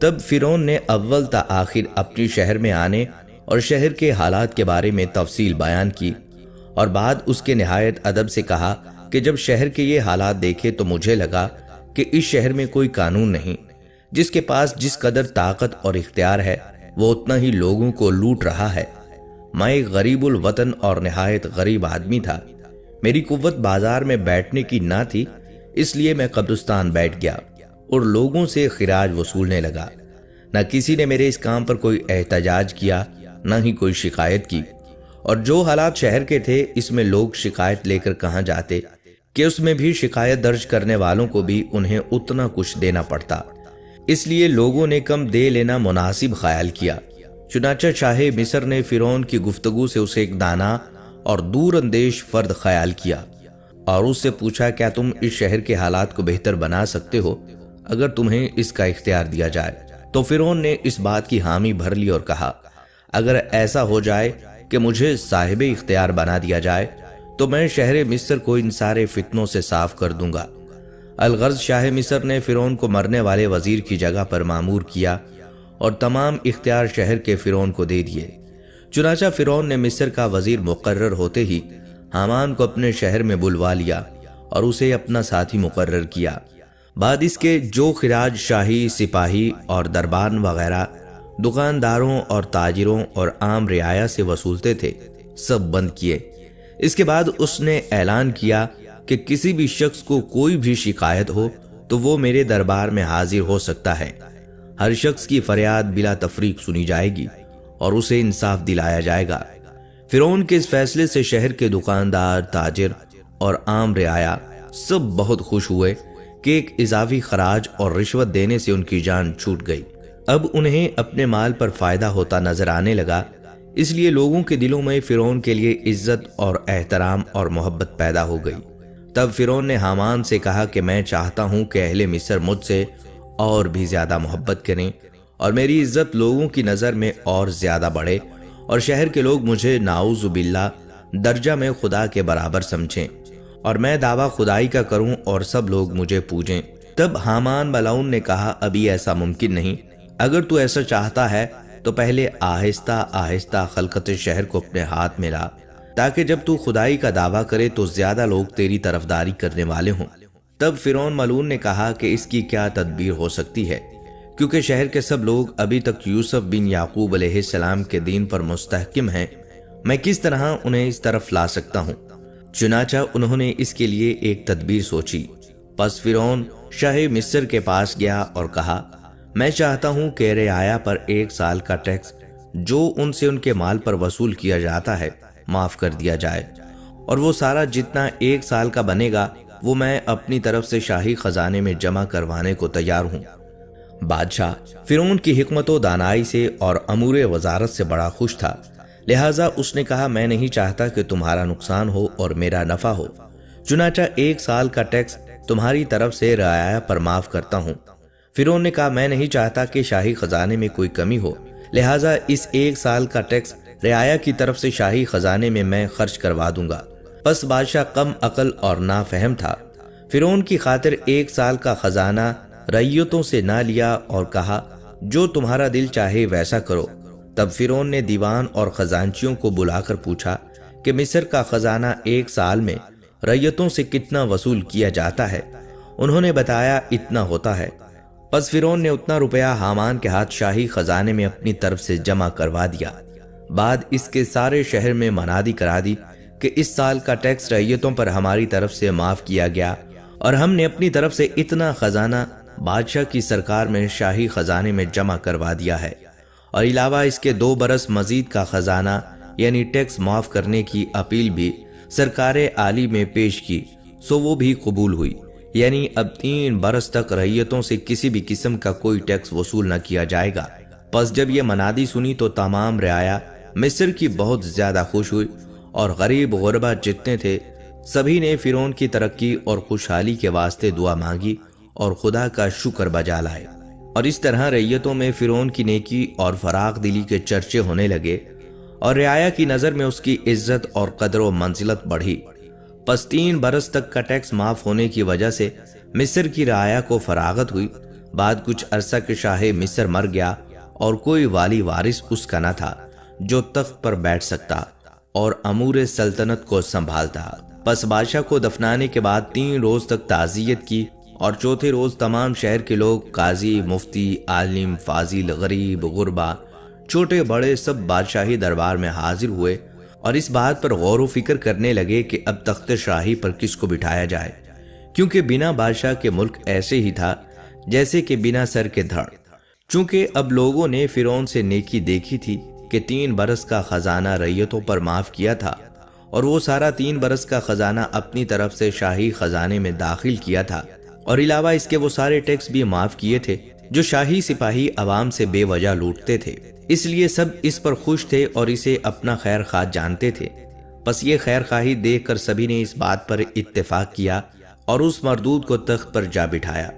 تب فرعون نے اول تا آخر اپنی شہر میں آنے اور شہر کے حالات کے بارے میں تفصیل بیان کی، اور بعد اس کے نہایت ادب سے کہا کہ جب شہر کے یہ حالات دیکھے تو مجھے لگا کہ اس شہر میں کوئی قانون نہیں، جس کے پاس جس قدر طاقت اور اختیار ہے وہ اتنا ہی لوگوں کو لوٹ رہا ہے۔ میں ایک غریب الوطن اور نہایت غریب آدمی تھا، میری قوت بازار میں بیٹھنے کی نہ تھی، اس لیے میں قبرستان بیٹھ گیا اور لوگوں سے خراج وصولنے لگا۔ نہ کسی نے میرے اس کام پر کوئی احتجاج کیا، نہ ہی کوئی شکایت کی، اور جو حالات شہر کے تھے اس میں لوگ شکایت لے کر کہاں جاتے کہ اس میں بھی شکایت درج کرنے والوں کو بھی انہیں اتنا کچھ دینا پڑتا، اس لیے لوگوں نے کم دے لینا مناسب خیال کیا۔ چنانچہ شاہ مصر نے فرعون کی گفتگو سے اسے ایک دانا اور دور اندیش فرد خیال کیا اور اس سے پوچھا کیا تم اس شہر کے حالات کو بہتر بنا سکتے ہو اگر تمہیں اس کا اختیار دیا جائے؟ تو فرعون نے اس بات کی حامی بھر لی اور کہا اگر ایسا ہو جائے کہ مجھے صاحب اختیار بنا دیا جائے تو میں شہر مصر کو ان سارے فتنوں سے صاف کر دوں گا۔ الغرض شاہ مصر نے فرعون کو مرنے والے وزیر کی جگہ پر مامور کیا اور تمام اختیار شہر کے فرعون کو دے دیے۔ چنانچہ فرعون نے مصر کا وزیر مقرر ہوتے ہی حامان کو اپنے شہر میں بلوا لیا اور اسے اپنا ساتھی مقرر کیا۔ بعد اس کے جو خراج شاہی، سپاہی اور دربان وغیرہ دکانداروں اور تاجروں اور عام رعایا سے وصولتے تھے سب بند کیے۔ اس کے بعد اس نے اعلان کیا کہ کسی بھی شخص کو کوئی بھی شکایت ہو تو وہ میرے دربار میں حاضر ہو سکتا ہے، ہر شخص کی فریاد بلا تفریق سنی جائے گی اور اسے انصاف دلایا جائے گا۔ فرعون کے اس فیصلے سے شہر کے دکاندار، تاجر اور عام رعایا سب بہت خوش ہوئے کہ ایک اضافی خراج اور رشوت دینے سے ان کی جان چھوٹ گئی۔ اب انہیں اپنے مال پر فائدہ ہوتا نظر آنے لگا، اس لیے لوگوں کے دلوں میں فرعون کے لیے عزت اور احترام اور محبت پیدا ہو گئی۔ تب فرعون نے حامان سے کہا کہ میں چاہتا ہوں کہ اہل مصر مجھ سے اور بھی زیادہ محبت کریں اور میری عزت لوگوں کی نظر میں اور زیادہ بڑھے اور شہر کے لوگ مجھے نعوذ باللہ درجہ میں خدا کے برابر سمجھیں اور میں دعویٰ خدائی کا کروں اور سب لوگ مجھے پوجیں۔ تب حامان ملعون نے کہا ابھی ایسا ممکن نہیں، اگر تو ایسا چاہتا ہے تو پہلے آہستہ آہستہ خلقت شہر کو اپنے ہاتھ میں لا، تاکہ جب تو خدائی کا دعویٰ کرے تو زیادہ لوگ تیری طرفداری کرنے والے ہوں۔ تب فرعون ملعون نے کہا کہ اس کی کیا تدبیر ہو سکتی ہے، کیونکہ شہر کے سب لوگ ابھی تک یوسف بن یعقوب علیہ السلام کے دین پر مستحکم ہیں، میں کس طرح انہیں اس طرف لا سکتا ہوں؟ چنانچہ انہوں نے اس کے لیے ایک تدبیر سوچی۔ پس فرعون شاہ مصر کے پاس گیا اور کہا میں چاہتا ہوں کہ رعایا پر 1 سال کا ٹیکس جو ان سے ان کے مال پر وصول کیا جاتا ہے معاف کر دیا جائے، اور وہ سارا جتنا 1 سال کا بنے گا وہ میں اپنی طرف سے شاہی خزانے میں جمع کروانے کو تیار ہوں۔ بادشاہ فرعون کی حکمت و دانائی سے اور امور وزارت سے بڑا خوش تھا، لہٰذا اس نے کہا میں نہیں چاہتا کہ تمہارا نقصان ہو اور میرا نفع ہو، چنانچہ 1 سال کا ٹیکس تمہاری طرف سے رعایا پر معاف کرتا ہوں۔ فرعون نے کہا میں نہیں چاہتا کہ شاہی خزانے میں کوئی کمی ہو، لہٰذا اس 1 سال کا ٹیکس رعایا کی طرف سے شاہی خزانے میں خرچ کروا دوں گا۔ پس بادشاہ کم عقل اور نافہم تھا، فرعون کی خاطر 1 سال کا خزانہ رعیتوں سے نہ لیا اور کہا جو تمہارا دل چاہے ویسا کرو۔ تب فرعون نے دیوان اور خزانچیوں کو بلا کر پوچھا کہ مصر کا خزانہ 1 سال میں رعیتوں سے کتنا وصول کیا جاتا ہے؟ انہوں نے بتایا اتنا ہوتا ہے۔ پس فرعون نے اتنا روپیہ حامان کے ہاتھ شاہی خزانے میں اپنی طرف سے جمع کروا دیا۔ بعد اس کے سارے شہر میں منادی کرا دی کہ اس سال کا ٹیکس رعیتوں پر ہماری طرف سے معاف کیا گیا اور ہم نے اپنی طرف سے اتنا خزانہ بادشاہ کی سرکار میں شاہی خزانے میں جمع کروا دیا ہے، اور علاوہ اس کے 2 برس مزید کا خزانہ یعنی ٹیکس معاف کرنے کی اپیل بھی سرکار عالی میں پیش کی، سو وہ بھی قبول ہوئی، یعنی اب 3 برس تک رعیتوں سے کسی بھی قسم کا کوئی ٹیکس وصول نہ کیا جائے گا۔ پس جب یہ منادی سنی تو تمام رعایا مصر کی بہت زیادہ خوش ہوئی، اور غریب غربا جتنے تھے سبھی نے فرعون کی ترقی اور خوشحالی کے واسطے دعا مانگی اور خدا کا شکر بجا لائے، اور اس طرح رعیتوں میں فرعون کی نیکی اور فراخ دلی کے چرچے ہونے لگے، اور رعایا کی نظر میں اس کی عزت اور قدر و منزلت بڑھی۔ پس 3 برس تک کا ٹیکس معاف ہونے کی وجہ سے مصر کی رعایا کو فراغت ہوئی، بعد کچھ عرصہ کے شاہ مصر مر گیا اور کوئی والی وارث اس کا نہ تھا جو تخت پر بیٹھ سکتا اور امور سلطنت کو سنبھالتا۔ پس بادشاہ کو دفنانے کے بعد 3 روز تک تعزیت کی اور چوتھے روز تمام شہر کے لوگ، قاضی، مفتی، عالم، فاضل، غریب، غربا، چھوٹے بڑے، سب بادشاہی دربار میں حاضر ہوئے اور اس بات پر غور و فکر کرنے لگے کہ اب تخت شاہی پر کس کو بٹھایا جائے، کیونکہ بنا بادشاہ کے ملک ایسے ہی تھا جیسے کہ بنا سر کے دھڑ۔ چونکہ اب لوگوں نے فرعون سے نیکی دیکھی تھی کہ 3 برس کا خزانہ رعیتوں پر معاف کیا تھا، اور وہ سارا 3 برس کا خزانہ اپنی طرف سے شاہی خزانے میں داخل کیا تھا، اور علاوہ اس کے وہ سارے ٹیکس بھی معاف کیے تھے جو شاہی سپاہی عوام سے بے وجہ لوٹتے تھے۔ اس لیے سب اس پر خوش تھے اور اسے اپنا خیر خواہ جانتے تھے۔ پس یہ خیر خواہی دیکھ کر سبھی نے اس بات پر اتفاق کیا اور اس مردود کو تخت پر جا بٹھایا۔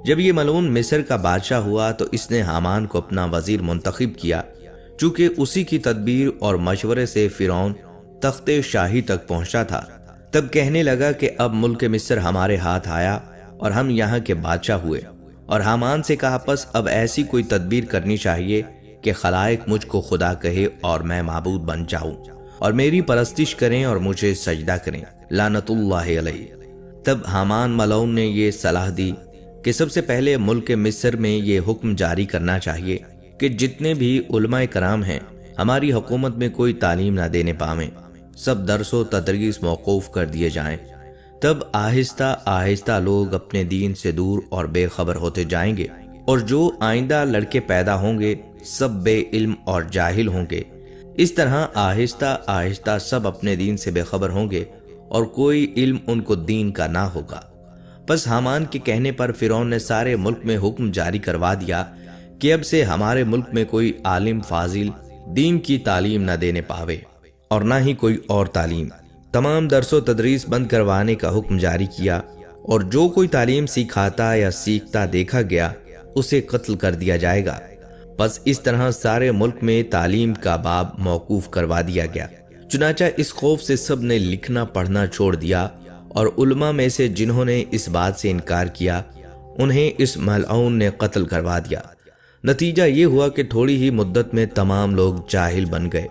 جب یہ ملعون مصر کا بادشاہ ہوا تو اس نے حامان کو اپنا وزیر منتخب کیا، چونکہ اسی کی تدبیر اور مشورے سے فرعون تخت شاہی تک پہنچا تھا۔ تب کہنے لگا کہ اب ملک مصر ہمارے ہاتھ آیا اور ہم یہاں کے بادشاہ ہوئے، اور حامان سے کہا پس اب ایسی کوئی تدبیر کرنی چاہیے کہ خلائق مجھ کو خدا کہے اور میں معبود بن جاؤں اور میری پرستش کریں اور مجھے سجدہ کریں، لعنت اللہ علیہ۔ تب حامان ملعون نے یہ صلاح دی کہ سب سے پہلے ملک مصر میں یہ حکم جاری کرنا چاہیے کہ جتنے بھی علماء کرام ہیں ہماری حکومت میں کوئی تعلیم نہ دینے پاویں، سب درس و تدریس موقوف کر دیے جائیں۔ تب آہستہ آہستہ لوگ اپنے دین سے دور اور بے خبر ہوتے جائیں گے، اور جو آئندہ لڑکے پیدا ہوں گے سب بے علم اور جاہل ہوں گے۔ اس طرح آہستہ آہستہ سب اپنے دین سے بے خبر ہوں گے اور کوئی علم ان کو دین کا نہ ہوگا۔ پس حامان کے کہنے پر فرعون نے سارے ملک میں حکم جاری کروا دیا کہ اب سے ہمارے ملک میں کوئی عالم فاضل دین کی تعلیم نہ دینے پاوے اور نہ ہی کوئی اور تعلیم۔ تمام درس و تدریس بند کروانے کا حکم جاری کیا، اور جو کوئی تعلیم سکھاتا یا سیکھتا دیکھا گیا اسے قتل کر دیا جائے گا۔ پس اس طرح سارے ملک میں تعلیم کا باب موقوف کروا دیا گیا۔ چنانچہ اس خوف سے سب نے لکھنا پڑھنا چھوڑ دیا، اور علماء میں سے جنہوں نے اس بات سے انکار کیا انہیں اس ملعون نے قتل کروا دیا۔ نتیجہ یہ ہوا کہ تھوڑی ہی مدت میں تمام لوگ جاہل بن گئے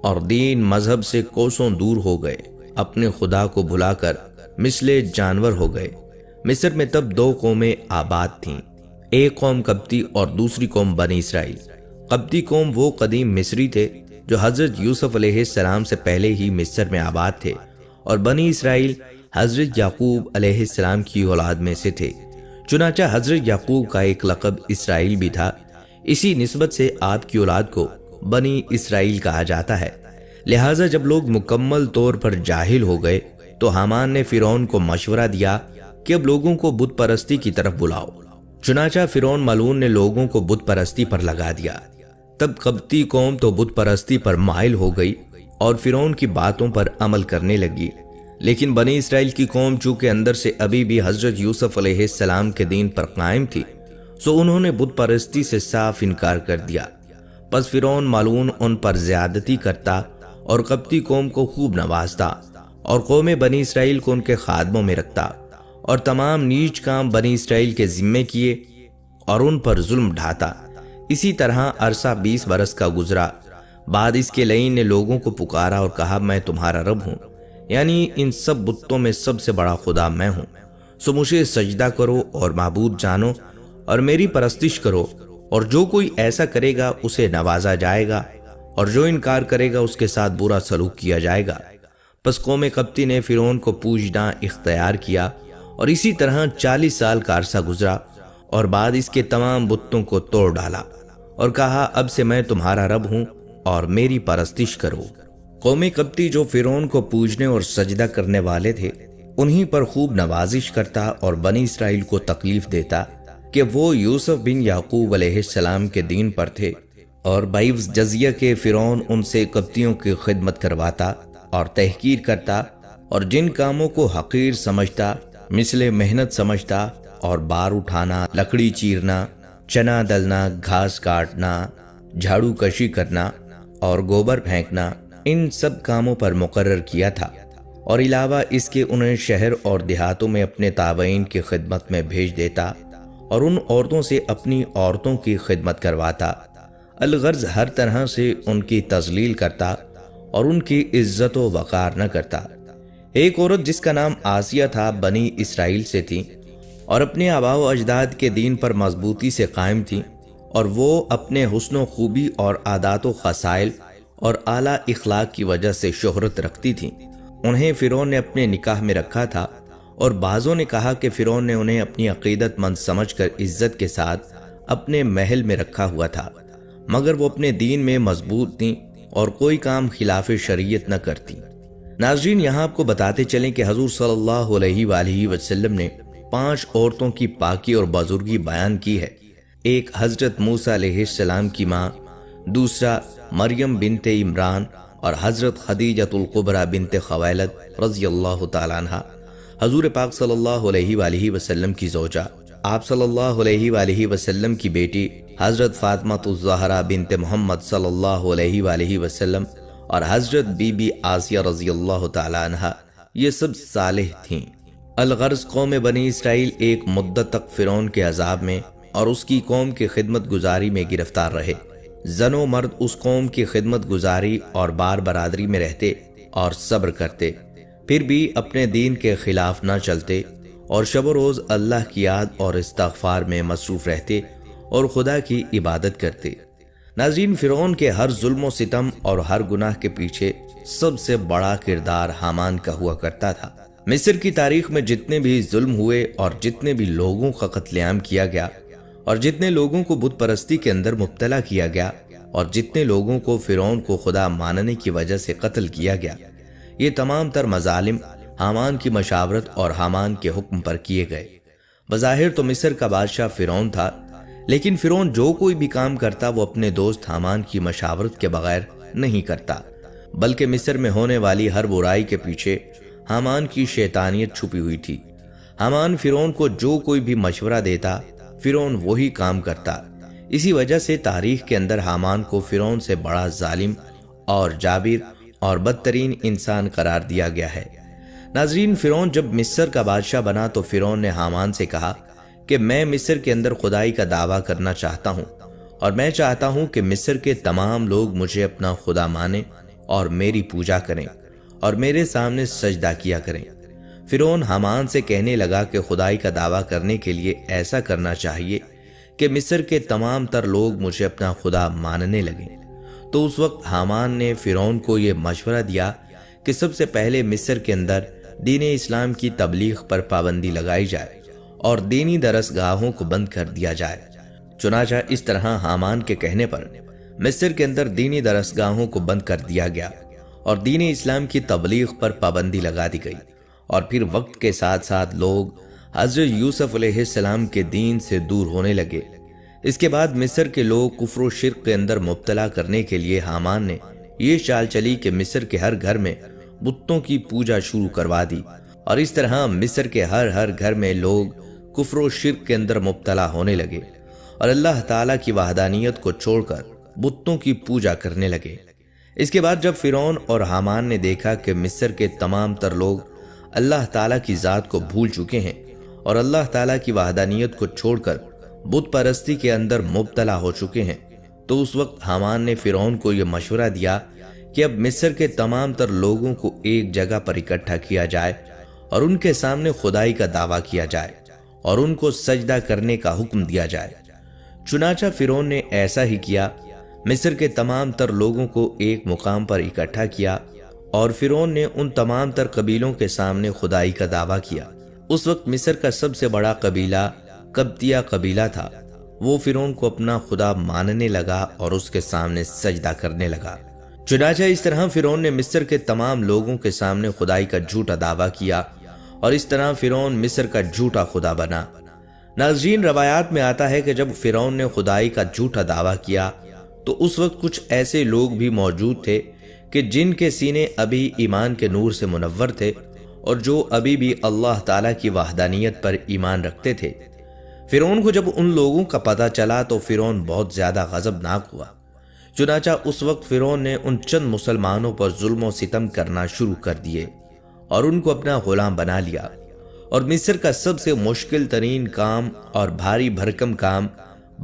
اور دین مذہب سے کوسوں دور ہو گئے، اپنے خدا کو بھلا کر مثل جانور ہو گئے۔ مصر میں تب 2 قومیں آباد تھیں، ایک قوم قبطی اور دوسری قوم بنی اسرائیل۔ قبطی قوم وہ قدیم مصری تھے جو حضرت یوسف علیہ السلام سے پہلے ہی مصر میں آباد تھے، اور بنی اسرائیل حضرت یعقوب علیہ السلام کی اولاد میں سے تھے۔ چنانچہ حضرت یعقوب کا ایک لقب اسرائیل بھی تھا، اسی نسبت سے آپ کی اولاد کو بنی اسرائیل کہا جاتا ہے۔ لہٰذا جب لوگ مکمل طور پر جاہل ہو گئے تو حامان نے فرعون کو مشورہ دیا کہ اب لوگوں کو بت پرستی کی طرف بلاؤ۔ چنانچہ فرعون ملعون نے لوگوں کو بت پرستی پر لگا دیا۔ تب قبطی قوم تو بت پرستی پر مائل ہو گئی اور فرعون کی باتوں پر عمل کرنے لگی، لیکن بنی اسرائیل کی قوم چونکہ اندر سے ابھی بھی حضرت یوسف علیہ السلام کے دین پر قائم تھی، سو انہوں نے بت پرستی سے صاف انکار کر دیا۔ پس فرعون ملعون ان پر زیادتی کرتا اور قبطی قوم کو خوب نوازتا، اور قوم بنی اسرائیل کو ان کے خادموں میں رکھتا، اور تمام نیچ کام بنی اسرائیل کے ذمے کیے اور ان پر ظلم ڈھاتا۔ اسی طرح عرصہ 20 برس کا گزرا۔ بعد اس کے لعین نے لوگوں کو پکارا اور کہا میں تمہارا رب ہوں، یعنی ان سب بتوں میں سب سے بڑا خدا میں ہوں، سو مجھے سجدہ کرو اور معبود جانو اور میری پرستش کرو، اور جو کوئی ایسا کرے گا اسے نوازا جائے گا، اور جو انکار کرے گا اس کے ساتھ برا سلوک کیا جائے گا۔ پس قوم قبطی نے فرعون کو پوجنا اختیار کیا، اور اسی طرح 40 سال کا عرصہ گزرا، اور بعد اس کے تمام بتوں کو توڑ ڈالا اور کہا اب سے میں تمہارا رب ہوں اور میری پرستش کرو۔ قوم قبطی جو فرعون کو پوجنے اور سجدہ کرنے والے تھے انہی پر خوب نوازش کرتا اور بنی اسرائیل کو تکلیف دیتا کہ وہ یوسف بن یعقوب علیہ السلام کے دین پر تھے، اور بعوض جزیہ کے فرعون ان سے قبطیوں کی خدمت کرواتا اور تحقیر کرتا، اور جن کاموں کو حقیر سمجھتا مثل محنت سمجھتا اور بار اٹھانا، لکڑی چیرنا، چنا دلنا، گھاس کاٹنا، جھاڑو کشی کرنا اور گوبر پھینکنا، ان سب کاموں پر مقرر کیا تھا، اور علاوہ اس کے انہیں شہر اور دیہاتوں میں اپنے تابعین کی خدمت میں بھیج دیتا اور ان عورتوں سے اپنی عورتوں کی خدمت کرواتا، الغرض ہر طرح سے ان کی تذلیل کرتا اور ان کی عزت و وقار نہ کرتا۔ ایک عورت جس کا نام آسیہ تھا بنی اسرائیل سے تھی اور اپنے آباء و اجداد کے دین پر مضبوطی سے قائم تھی، اور وہ اپنے حسن و خوبی اور عادات و خصائل اور اعلیٰ اخلاق کی وجہ سے شہرت رکھتی تھی۔ انہیں فرعون نے اپنے نکاح میں رکھا تھا، اور بعضوں نے کہا کہ فرعون نے انہیں اپنی عقیدت مند سمجھ کر عزت کے ساتھ اپنے محل میں رکھا ہوا تھا، مگر وہ اپنے دین میں مضبوط تھیں اور کوئی کام خلاف شریعت نہ کرتی۔ ناظرین، یہاں آپ کو بتاتے چلیں کہ حضور صلی اللہ علیہ وآلہ وسلم نے 5 عورتوں کی پاکی اور بزرگی بیان کی ہے۔ ایک حضرت موسیٰ علیہ السلام کی ماں، دوسرا مریم بنت عمران اور حضرت خدیجۃ الکبریٰ بنت خویلد رضی اللہ تعالیٰ عنہ، حضور پاک صلی اللہ علیہ وآلہ وسلم کی زوجہ، آپ صلی اللہ علیہ وآلہ وسلم کی بیٹی حضرت فاطمہ الزہرا بنت محمد صلی اللہ علیہ وآلہ وسلم اور حضرت بی بی آسیہ رضی اللہ تعالیٰ عنہ، یہ سب صالح تھیں۔ الغرض قوم بنی اسرائیل ایک مدت تک فرعون کے عذاب میں اور اس کی قوم کی خدمت گزاری میں گرفتار رہے۔ زن و مرد اس قوم کی خدمت گزاری اور بار برادری میں رہتے اور صبر کرتے، پھر بھی اپنے دین کے خلاف نہ چلتے اور شب و روز اللہ کی یاد اور استغفار میں مصروف رہتے اور خدا کی عبادت کرتے۔ ناظرین، فرعون کے ہر ظلم و ستم اور ہر گناہ کے پیچھے سب سے بڑا کردار حامان کا ہوا کرتا تھا۔ مصر کی تاریخ میں جتنے بھی ظلم ہوئے اور جتنے بھی لوگوں کا قتل عام کیا گیا اور جتنے لوگوں کو بت پرستی کے اندر مبتلا کیا گیا اور جتنے لوگوں کو فرعون کو خدا ماننے کی وجہ سے قتل کیا گیا، یہ تمام تر مظالم حامان کی مشاورت اور حامان کے حکم پر کیے گئے۔ بظاہر تو مصر کا بادشاہ فرعون تھا، لیکن فرعون جو کوئی بھی کام کرتا وہ اپنے دوست حامان کی مشاورت کے بغیر نہیں کرتا، بلکہ مصر میں ہونے والی ہر برائی کے پیچھے حامان کی شیطانیت چھپی ہوئی تھی۔ حامان فرعون کو جو کوئی بھی مشورہ دیتا، فرعون وہی کام کرتا۔ اسی وجہ سے تاریخ کے اندر حامان کو فرعون سے بڑا ظالم اور جابر اور بدترین انسان قرار دیا گیا ہے۔ ناظرین، فرعون جب مصر کا بادشاہ بنا تو فرعون نے حامان سے کہا کہ میں مصر کے اندر خدائی کا دعویٰ کرنا چاہتا ہوں، اور میں چاہتا ہوں کہ مصر کے تمام لوگ مجھے اپنا خدا مانیں اور میری پوجا کریں اور میرے سامنے سجدہ کیا کریں۔ فرعون حامان سے کہنے لگا کہ خدائی کا دعویٰ کرنے کے لیے ایسا کرنا چاہیے کہ مصر کے تمام تر لوگ مجھے اپنا خدا ماننے لگیں۔ تو اس وقت حامان نے فرعون کو یہ مشورہ دیا کہ سب سے پہلے مصر کے اندر دین اسلام کی تبلیغ پر پابندی لگائی جائے اور دینی درسگاہوں کو بند کر دیا جائے۔ چنانچہ اس طرح حامان کے کہنے پر مصر کے اندر دینی درسگاہوں کو بند کر دیا گیا اور دین اسلام کی تبلیغ پر پابندی لگا دی گئی، اور پھر وقت کے ساتھ ساتھ لوگ حضرت یوسف علیہ السلام کے دین سے دور ہونے لگے۔ اس کے بعد مصر کے لوگ کفر و شرک کے اندر مبتلا کرنے کے لیے حامان نے یہ چال چلی کہ مصر کے ہر گھر میں بتوں کی پوجا شروع کروا دی، اور اس طرح مصر کے ہر گھر میں لوگ کفر و شرک کے اندر مبتلا ہونے لگے اور اللہ تعالیٰ کی وحدانیت کو چھوڑ کر بتوں کی پوجا کرنے لگے۔ اس کے بعد جب فرعون اور حامان نے دیکھا کہ مصر کے تمام تر لوگ اللہ تعالیٰ کی ذات کو بھول چکے ہیں اور اللہ تعالیٰ کی وحدانیت کو چھوڑ کر بت پرستی کے اندر مبتلا ہو چکے ہیں، تو اس وقت حامان نے فرعون کو یہ مشورہ دیا کہ اب مصر کے تمام تر لوگوں کو ایک جگہ پر اکٹھا کیا جائے اور ان کے سامنے خدائی کا دعویٰ کیا جائے اور ان کو سجدہ کرنے کا حکم دیا جائے۔ چنانچہ فرعون نے ایسا ہی کیا۔ مصر کے تمام تر لوگوں کو ایک مقام پر اکٹھا کیا اور فرعون نے ان تمام تر قبیلوں کے سامنے خدائی کا دعویٰ کیا۔ اس وقت مصر کا سب سے بڑا قبیلہ قبطیہ قبیلہ تھا۔ وہ فرعون کو اپنا خدا ماننے لگا اور اس کے سامنے سجدہ کرنے لگا۔ چنانچہ اس طرح فرعون نے مصر کے تمام لوگوں کے سامنے خدائی کا جھوٹا دعویٰ کیا اور اس طرح فرعون مصر کا جھوٹا خدا بنا۔ ناظرین، روایات میں آتا ہے کہ جب فرعون نے خدائی کا جھوٹا دعویٰ کیا تو اس وقت کچھ ایسے لوگ بھی موجود تھے کہ جن کے سینے ابھی ایمان کے نور سے منور تھے اور جو ابھی بھی اللہ تعالیٰ کی وحدانیت پر ایمان رکھتے تھے۔ فرعون کو جب ان لوگوں کا پتہ چلا تو فرعون بہت زیادہ غضبناک ہوا۔ چنانچہ اس وقت فرعون نے ان چند مسلمانوں پر ظلم و ستم کرنا شروع کر دیے اور ان کو اپنا غلام بنا لیا اور مصر کا سب سے مشکل ترین کام اور بھاری بھرکم کام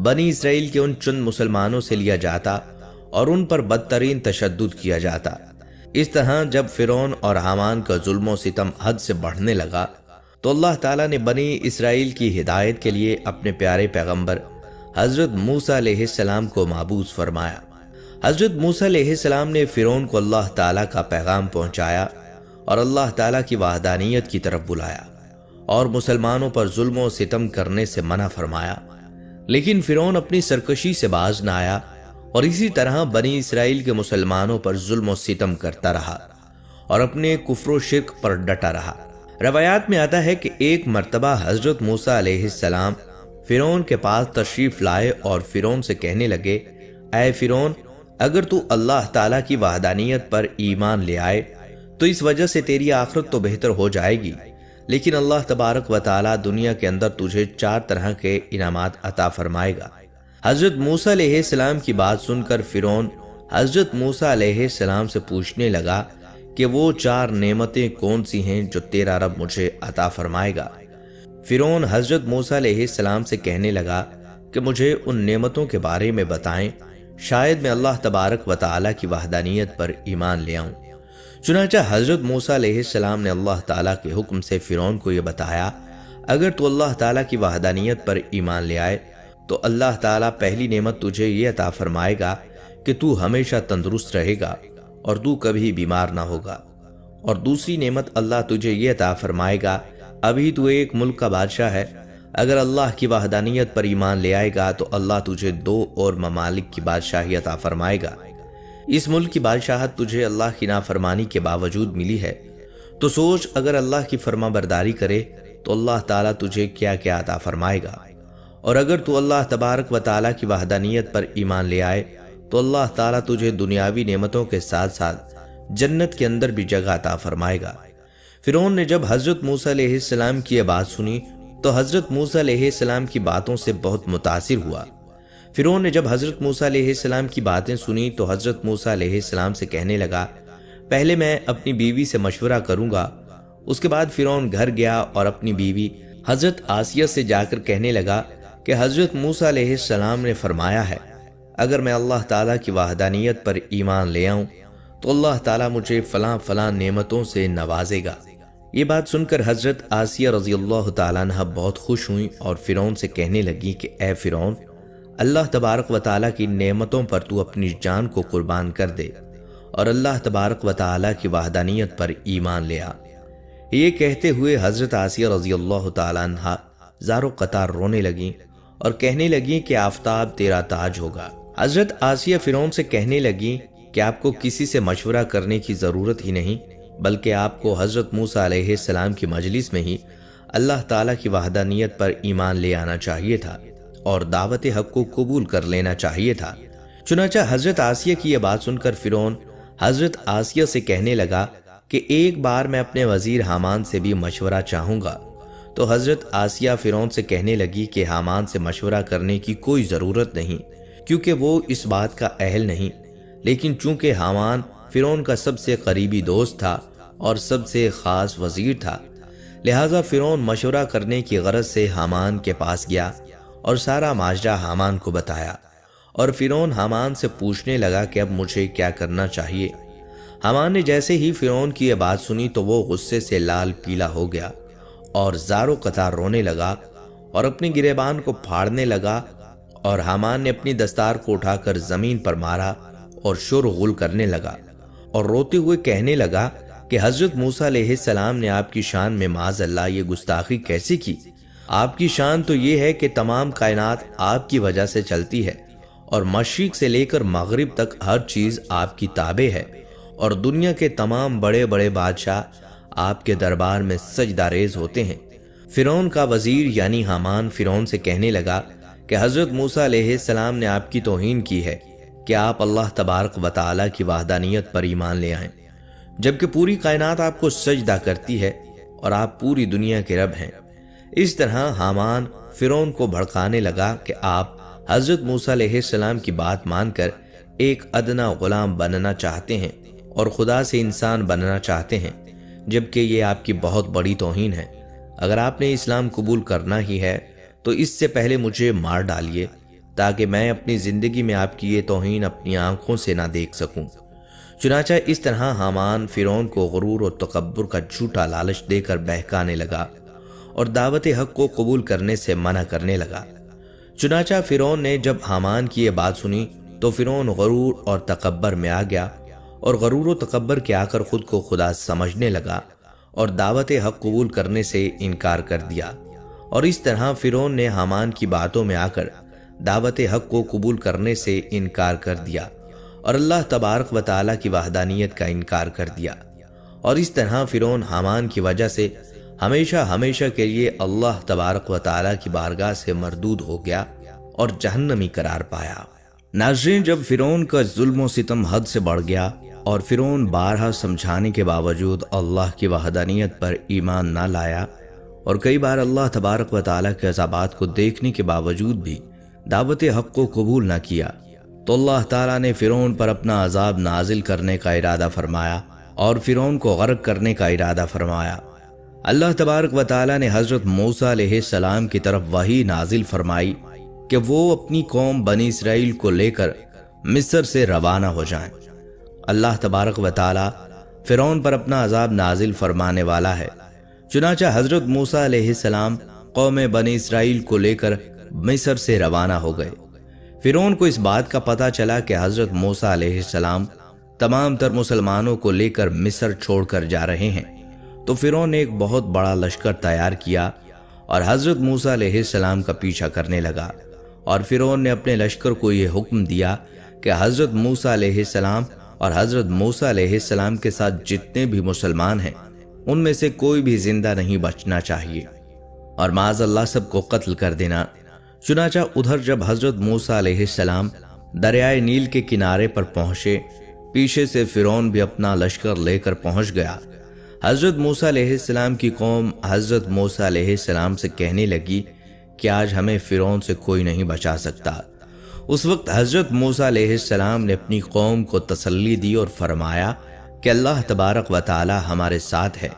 بنی اسرائیل کے ان چند مسلمانوں سے لیا جاتا اور ان پر بدترین تشدد کیا جاتا۔ اس طرح جب فرعون اور حامان کا ظلم و ستم حد سے بڑھنے لگا تو اللہ تعالیٰ نے بنی اسرائیل کی ہدایت کے لیے اپنے پیارے پیغمبر حضرت موسیٰ علیہ السلام کو مبعوث فرمایا۔ حضرت موسیٰ علیہ السلام نے فرعون کو اللہ تعالیٰ کا پیغام پہنچایا اور اللہ تعالیٰ کی وحدانیت کی طرف بلایا اور مسلمانوں پر ظلم و ستم کرنے سے منع فرمایا، لیکن فرعون اپنی سرکشی سے باز نہ آیا اور اسی طرح بنی اسرائیل کے مسلمانوں پر ظلم و ستم کرتا رہا اور اپنے کفر و شرک پر ڈٹا رہا۔ روایات میں آتا ہے کہ ایک مرتبہ حضرت موسیٰ علیہ السلام فرعون کے پاس تشریف لائے اور فرعون سے کہنے لگے، اے فرعون، اگر تو اللہ تعالیٰ کی وحدانیت پر ایمان لے آئے تو اس وجہ سے تیری آخرت تو بہتر ہو جائے گی، لیکن اللہ تبارک و تعالیٰ دنیا کے اندر تجھے 4 طرح کے انعامات عطا فرمائے گا۔ حضرت موسیٰ علیہ السلام کی بات سن کر فرعون حضرت موسیٰ علیہ السلام سے پوچھنے لگا کہ وہ 4 نعمتیں کون سی ہیں جو تیرا رب مجھے عطا فرمائے گا۔ فرعون حضرت موسیٰ علیہ السلام سے کہنے لگا کہ مجھے ان نعمتوں کے بارے میں بتائیں، شاید میں اللہ تبارک و تعالیٰ کی وحدانیت پر ایمان لے آؤں۔ چنانچہ حضرت موسیٰ علیہ السلام نے اللہ تعالیٰ کے حکم سے فرعون کو یہ بتایا، اگر تو اللہ تعالیٰ کی وحدانیت پر ایمان لے آئے تو اللہ تعالیٰ پہلی نعمت تجھے یہ عطا فرمائے گا کہ تو ہمیشہ تندرست رہے گا اور تو کبھی بیمار نہ ہوگا، اور دوسری نعمت اللہ تجھے یہ عطا فرمائے گا، ابھی تو ایک ملک کا بادشاہ ہے، اگر اللہ کی وحدانیت پر ایمان لے آئے گا تو اللہ تجھے 2 اور ممالک کی بادشاہی عطا فرمائے گا۔ اس ملک کی بادشاہت تجھے اللہ کی نافرمانی کے باوجود ملی ہے، تو سوچ اگر اللہ کی فرما برداری کرے تو اللہ تعالیٰ تجھے کیا کیا عطا فرمائے گا، اور اگر تو اللہ تبارک و تعالیٰ کی وحدانیت پر ایمان لے آئے تو اللہ تعالیٰ تجھے دنیاوی نعمتوں کے ساتھ ساتھ جنت کے اندر بھی جگہ عطا فرمائے گا۔ فرعون نے جب حضرت موسیٰ علیہ السلام کی یہ بات سنی تو حضرت موسیٰ علیہ السلام کی باتوں سے بہت متاثر ہوا۔ فرعون نے جب حضرت موسیٰ علیہ السلام کی باتیں سنی تو حضرت موسیٰ علیہ السلام سے کہنے لگا، پہلے میں اپنی بیوی سے مشورہ کروں گا۔ اس کے بعد فرعون گھر گیا اور اپنی بیوی حضرت آسیہ سے جا کر کہنے لگا کہ حضرت موسیٰ علیہ السلام نے فرمایا ہے، اگر میں اللہ تعالیٰ کی وحدانیت پر ایمان لے آؤں تو اللہ تعالیٰ مجھے فلاں فلاں نعمتوں سے نوازے گا۔ یہ بات سن کر حضرت آسیہ رضی اللہ تعالیٰ عنہ بہت خوش ہوئیں اور فرعون سے کہنے لگی کہ اے فرعون، اللہ تبارک و تعالیٰ کی نعمتوں پر تو اپنی جان کو قربان کر دے اور اللہ تبارک و تعالیٰ کی وحدانیت پر ایمان لے آ۔ یہ کہتے ہوئے حضرت آسیہ رضی اللہ تعالیٰ عنہ زار و قطار رونے لگیں اور کہنے لگیں کہ آفتاب تیرا تاج ہوگا۔ حضرت آسیہ فرعون سے کہنے لگیں کہ آپ کو کسی سے مشورہ کرنے کی ضرورت ہی نہیں، بلکہ آپ کو حضرت موسیٰ علیہ السلام کی مجلس میں ہی اللہ تعالیٰ کی وحدانیت پر ایمان لے آنا چاہیے تھا اور دعوت حق کو قبول کر لینا چاہیے تھا۔ چنانچہ حضرت آسیہ کی یہ بات سن کر فرعون حضرت آسیہ سے کہنے لگا کہ ایک بار میں اپنے وزیر حامان سے بھی مشورہ چاہوں گا۔ تو حضرت آسیہ فرعون سے کہنے لگی کہ حامان سے مشورہ کرنے کی کوئی ضرورت نہیں، کیونکہ وہ اس بات کا اہل نہیں، لیکن چونکہ حامان فرعون کا سب سے قریبی دوست تھا اور سب سے خاص وزیر تھا، لہٰذا فرعون مشورہ کرنے کی غرض سے حامان کے پاس گیا اور سارا ماجرا حامان کو بتایا، اور فرعون حامان سے پوچھنے لگا کہ اب مجھے کیا کرنا چاہیے۔ حامان نے جیسے ہی فرعون کی یہ بات سنی تو وہ غصے سے لال پیلا ہو گیا اور زار و قطار رونے لگا اور اپنی گریبان کو پھاڑنے لگا، اور حامان نے اپنی دستار کو اٹھا کر زمین پر مارا اور شور و غل کرنے لگا اور روتے ہوئے کہنے لگا کہ حضرت موسیٰ علیہ السلام نے آپ کی شان میں معاذ اللہ یہ گستاخی کیسے کی؟ آپ کی شان تو یہ ہے کہ تمام کائنات آپ کی وجہ سے چلتی ہے اور مشرق سے لے کر مغرب تک ہر چیز آپ کی تابع ہے، اور دنیا کے تمام بڑے بڑے بادشاہ آپ کے دربار میں سجدہ ریز ہوتے ہیں۔ فرعون کا وزیر یعنی حامان فرعون سے کہنے لگا کہ حضرت موسیٰ علیہ السلام نے آپ کی توہین کی ہے کہ آپ اللہ تبارک و تعالیٰ کی وحدانیت پر ایمان لے آئیں، جبکہ پوری کائنات آپ کو سجدہ کرتی ہے اور آپ پوری دنیا کے رب ہیں۔ اس طرح حامان فرعون کو بھڑکانے لگا کہ آپ حضرت موسیٰ علیہ السلام کی بات مان کر ایک ادنا غلام بننا چاہتے ہیں اور خدا سے انسان بننا چاہتے ہیں، جبکہ یہ آپ کی بہت بڑی توہین ہے۔ اگر آپ نے اسلام قبول کرنا ہی ہے تو اس سے پہلے مجھے مار ڈالیے تاکہ میں اپنی زندگی میں آپ کی یہ توہین اپنی آنکھوں سے نہ دیکھ سکوں۔ چنانچہ اس طرح حامان فرعون کو غرور اور تکبر کا جھوٹا لالچ دے کر بہکانے لگا اور دعوت حق کو قبول کرنے سے منع کرنے لگا۔ چنانچہ فرعون نے جب حامان کی یہ بات سنی تو فرعون غرور اور تکبر میں آ گیا اور غرور و تکبر کے آ کر خود کو خدا سمجھنے لگا اور دعوت حق قبول کرنے سے انکار کر دیا، اور اس طرح فرعون نے حامان کی باتوں میں آ کر دعوت حق کو قبول کرنے سے انکار کر دیا اور اللہ تبارک و تعالیٰ کی وحدانیت کا انکار کر دیا، اور اس طرح فرعون حامان کی وجہ سے ہمیشہ ہمیشہ کے لیے اللہ تبارک و تعالیٰ کی بارگاہ سے مردود ہو گیا اور جہنمی قرار پایا۔ ناظرین، جب فرعون کا ظلم و ستم حد سے بڑھ گیا اور فرعون بارہا سمجھانے کے باوجود اللہ کی وحدانیت پر ایمان نہ لایا اور کئی بار اللہ تبارک و تعالیٰ کے عذابات کو دیکھنے کے باوجود بھی دعوت حق کو قبول نہ کیا، تو اللہ تعالیٰ نے فرعون پر اپنا عذاب نازل کرنے کا ارادہ فرمایا اور فرعون کو غرق کرنے کا ارادہ فرمایا۔ اللہ تبارک و تعالیٰ نے حضرت موسیٰ علیہ السلام کی طرف وحی نازل فرمائی کہ وہ اپنی قوم بنی اسرائیل کو لے کر مصر سے روانہ ہو جائیں۔ اللہ تبارک و تعالیٰ فرعون پر اپنا عذاب نازل فرمانے والا ہے۔ چنانچہ حضرت موسیٰ علیہ السلام قوم بنی اسرائیل کو لے کر مصر سے روانہ ہو گئے۔ فرعون کو اس بات کا پتہ چلا کہ حضرت موسیٰ علیہ السلام تمام تر مسلمانوں کو لے کر مصر چھوڑ کر جا رہے ہیں، تو فرعون نے ایک بہت بڑا لشکر تیار کیا اور حضرت موسیٰ علیہ السلام کا پیچھا کرنے لگا، اور فرعون نے اپنے لشکر کو یہ حکم دیا کہ حضرت موسیٰ علیہ السلام اور حضرت موسیٰ علیہ السلام کے ساتھ جتنے بھی مسلمان ہیں ان میں سے کوئی بھی زندہ نہیں بچنا چاہیے اور معاذ اللہ سب کو قتل کر دینا۔ چنانچہ ادھر جب حضرت موسیٰ علیہ السلام دریائے نیل کے کنارے پر پہنچے، پیچھے سے فرعون بھی اپنا لشکر لے کر پہنچ گیا۔ حضرت موسیٰ علیہ السلام کی قوم حضرت موسیٰ علیہ السلام سے کہنے لگی کہ آج ہمیں فرعون سے کوئی نہیں بچا سکتا۔ اس وقت حضرت موسیٰ علیہ السلام نے اپنی قوم کو تسلی دی اور فرمایا کہ اللہ تبارک و تعالی ہمارے ساتھ ہے۔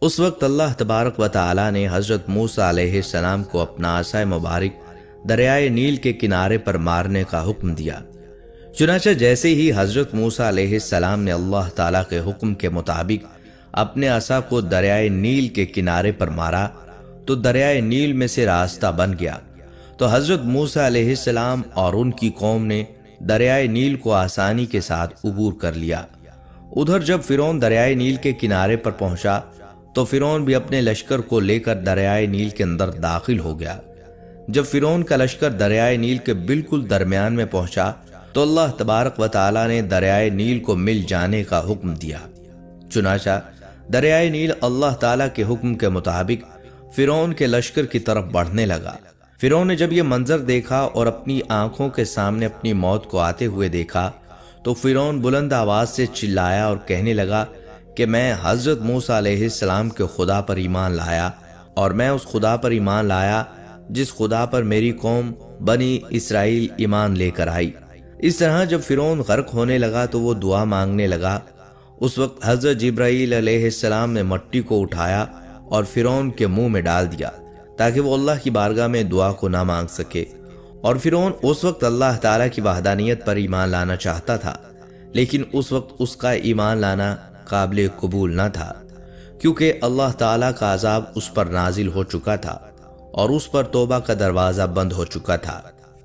اس وقت اللہ تبارک و تعالی نے حضرت موسیٰ علیہ السلام کو اپنا عصا مبارک دریائے نیل کے کنارے پر مارنے کا حکم دیا۔ چنانچہ جیسے ہی حضرت موسیٰ علیہ السلام نے اللہ تعالیٰ کے حکم کے مطابق اپنے عصا کو دریائے نیل کے کنارے پر مارا تو دریائے نیل میں سے راستہ بن گیا، تو حضرت موسیٰ علیہ السلام اور ان کی قوم نے دریائے نیل کو آسانی کے ساتھ عبور کر لیا۔ ادھر جب فرعون دریائے نیل کے کنارے پر پہنچا تو فرعون بھی اپنے لشکر کو لے کر دریائے نیل کے اندر داخل ہو گیا۔ جب فرعون کا لشکر دریائے نیل کے بالکل درمیان میں پہنچا تو اللہ تبارک و تعالیٰ نے دریائے نیل کو مل جانے کا حکم دیا۔ چنانچہ دریائے نیل اللہ تعالیٰ کے حکم کے مطابق فرعون کے لشکر کی طرف بڑھنے لگا۔ فرعون نے جب یہ منظر دیکھا اور اپنی آنکھوں کے سامنے اپنی موت کو آتے ہوئے دیکھا تو فرعون بلند آواز سے چلایا اور کہنے لگا کہ میں حضرت موسیٰ علیہ السلام کے خدا پر ایمان لایا، اور میں اس خدا پر ایمان لایا جس خدا پر میری قوم بنی اسرائیل ایمان لے کر آئی۔ اس طرح جب فرعون غرق ہونے لگا تو وہ دعا مانگنے لگا۔ اس وقت حضرت جبرائیل علیہ السلام نے مٹی کو اٹھایا اور فرعون کے منہ میں ڈال دیا تاکہ وہ اللہ کی بارگاہ میں دعا کو نہ مانگ سکے، اور فرعون اس وقت اللہ تعالیٰ کی وحدانیت پر ایمان لانا چاہتا تھا، لیکن اس وقت اس کا ایمان لانا قابل قبول نہ تھا، کیونکہ اللہ تعالیٰ کا عذاب اس پر نازل ہو چکا تھا اور اس پر توبہ کا دروازہ بند ہو چکا تھا۔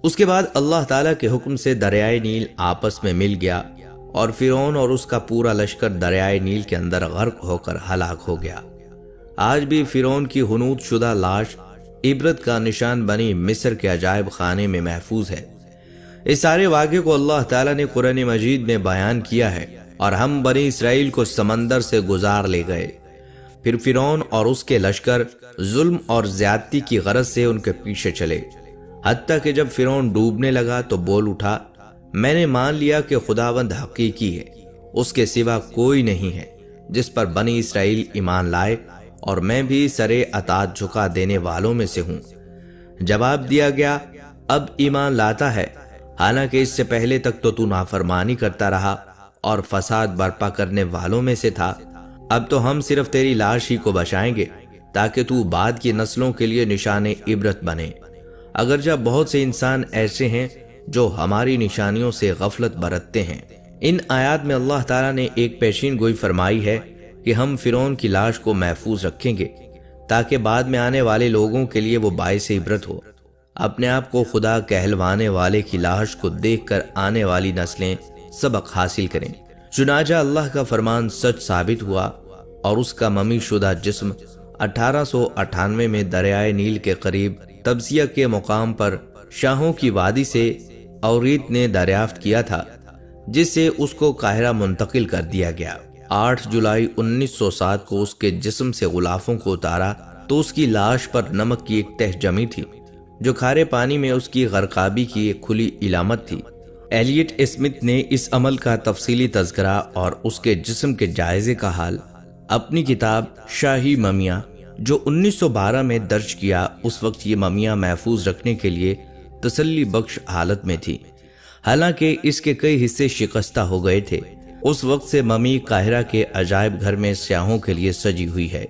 اس کے بعد اللہ تعالیٰ کے حکم سے دریائے نیل آپس میں مل گیا اور فرعون اور اس کا پورا لشکر دریائے نیل کے اندر غرق ہو کر ہلاک ہو گیا۔ آج بھی فرعون کی حنوط شدہ لاش عبرت کا نشان بنی مصر کے عجائب خانے میں محفوظ ہے۔ اس سارے واقعے کو اللہ تعالیٰ نے قرآن مجید میں بیان کیا ہے، اور ہم بنی اسرائیل کو سمندر سے گزار لے گئے۔ پھر فرعون اور اس کے لشکر ظلم اور زیادتی کی غرض سے ان کے پیچھے چلے، حتیٰ کہ جب فرعون ڈوبنے لگا تو بول اٹھا، میں نے مان لیا کہ خداوند حقیقی ہے، اس کے سوا کوئی نہیں ہے جس پر بنی اسرائیل ایمان لائے، اور میں بھی سرے اطاعت جھکا دینے والوں میں سے ہوں۔ جواب دیا گیا، اب ایمان لاتا ہے، حالانکہ اس سے پہلے تک تو نافرمانی کرتا رہا اور فساد برپا کرنے والوں میں سے تھا۔ اب تو ہم صرف تیری لاش ہی کو بچائیں گے، تاکہ تو بعد کی نسلوں کے لیے نشان عبرت بنے۔ اگرچہ بہت سے انسان ایسے ہیں جو ہماری نشانیوں سے غفلت برتتے ہیں۔ ان آیات میں اللہ تعالیٰ نے ایک پیشین گوئی فرمائی ہے کہ ہم فرعون کی لاش کو محفوظ رکھیں گے تاکہ بعد میں آنے والے لوگوں کے لیے وہ باعث عبرت ہو۔ اپنے آپ کو خدا کہلوانے والے کی لاش کو دیکھ کر آنے والی نسلیں سبق حاصل کریں۔ چنانچہ اللہ کا فرمان سچ ثابت ہوا اور اس کا ممی شدہ جسم 1898 میں دریائے نیل کے قریب تبصیہ کے مقام پر شاہوں کی وادی سے اوریت نے دریافت کیا تھا، جس سے اس کو قاہرہ منتقل کر دیا گیا۔ 8 جولائی 1907 کو اس کے جسم سے غلافوں کو اتارا تو اس کی لاش پر نمک کی ایک تہ جمی تھی، جو کھارے پانی میں اس کی غرقابی کی ایک کھلی علامت تھی۔ ایلیٹ اسمتھ نے اس عمل کا تفصیلی تذکرہ اور اس کے جسم کے جائزے کا حال اپنی کتاب شاہی ممیاں جو 1912 میں درج کیا۔ اس وقت یہ ممیاں محفوظ رکھنے کے لیے تسلی بخش حالت میں تھی، حالانکہ اس کے کئی حصے شکستہ ہو گئے تھے۔ اس وقت سے ممی قاہرہ کے عجائب گھر میں سیاحوں کے لیے سجی ہوئی ہے۔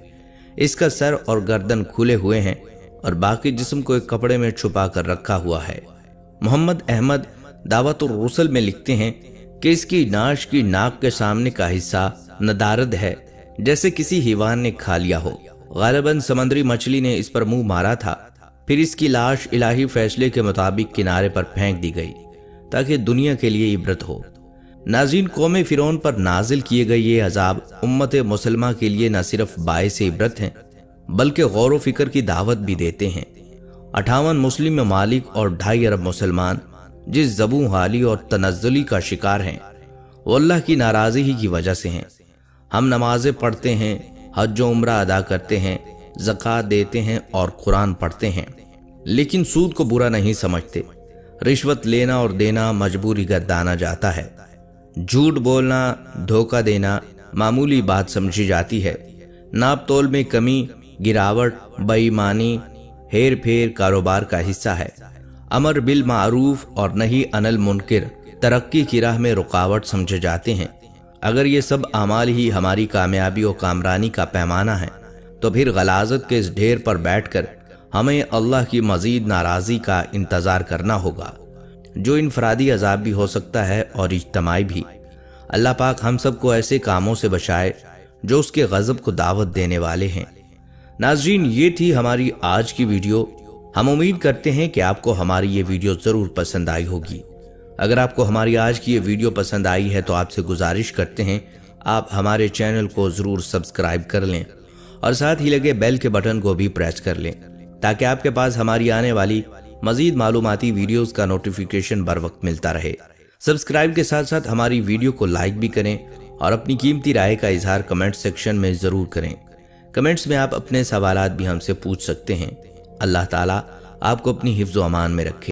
اس کا سر اور گردن کھلے ہوئے ہیں اور باقی جسم کو ایک کپڑے میں چھپا کر رکھا ہوا ہے۔ محمد احمد دعوت الرسل میں لکھتے ہیں کہ اس کی ناش کی ناک کے سامنے کا حصہ ندارد ہے، جیسے کسی حیوان نے کھا لیا ہو۔ غالباً سمندری مچھلی نے اس پر منہ مارا تھا، پھر اس کی لاش الہی فیصلے کے مطابق کنارے پر پھینک دی گئی تاکہ دنیا کے لیے عبرت ہو۔ ناظرین، قوم فرعون پر نازل کیے گئے یہ عذاب امت مسلمہ کے لیے نہ صرف باعث عبرت ہیں بلکہ غور و فکر کی دعوت بھی دیتے ہیں۔ 58 مسلم ممالک اور 2.5 ارب مسلمان جس ذبح حالی اور تنزلی کا شکار ہیں، وہ اللہ کی ناراضی ہی کی وجہ سے ہیں۔ ہم نمازیں پڑھتے ہیں، حج و عمرہ ادا کرتے ہیں، زکوٰۃ دیتے ہیں اور قرآن پڑھتے ہیں، لیکن سود کو برا نہیں سمجھتے۔ رشوت لینا اور دینا مجبوری گردانا جاتا ہے۔ جھوٹ بولنا، دھوکہ دینا معمولی بات سمجھی جاتی ہے۔ ناپ تول میں کمی، گراوٹ، بے ایمانی، ہیر پھیر کاروبار کا حصہ ہے۔ امر بالمعروف اور نہی عن المنکر ترقی کی راہ میں رکاوٹ سمجھے جاتے ہیں۔ اگر یہ سب اعمال ہی ہماری کامیابی و کامرانی کا پیمانہ ہے تو پھر غلاظت کے اس ڈھیر پر بیٹھ کر ہمیں اللہ کی مزید ناراضی کا انتظار کرنا ہوگا، جو انفرادی عذاب بھی ہو سکتا ہے اور اجتماعی بھی۔ اللہ پاک ہم سب کو ایسے کاموں سے بچائے جو اس کے غضب کو دعوت دینے والے ہیں۔ ناظرین، یہ تھی ہماری آج کی ویڈیو۔ ہم امید کرتے ہیں کہ آپ کو ہماری یہ ویڈیو ضرور پسند آئی ہوگی۔ اگر آپ کو ہماری آج کی یہ ویڈیو پسند آئی ہے تو آپ سے گزارش کرتے ہیں آپ ہمارے چینل کو ضرور سبسکرائب کر لیں اور ساتھ ہی لگے بیل کے بٹن کو بھی پریس کر لیں تاکہ آپ کے پاس ہماری آنے والی مزید معلوماتی ویڈیوز کا نوٹیفیکیشن بر وقت ملتا رہے۔ سبسکرائب کے ساتھ ساتھ ہماری ویڈیو کو لائک بھی کریں اور اپنی قیمتی رائے کا اظہار کمنٹ سیکشن میں ضرور کریں۔ کمنٹس میں آپ اپنے سوالات بھی ہم سے پوچھ سکتے ہیں۔ اللہ تعالیٰ آپ کو اپنی حفظ و امان میں رکھے۔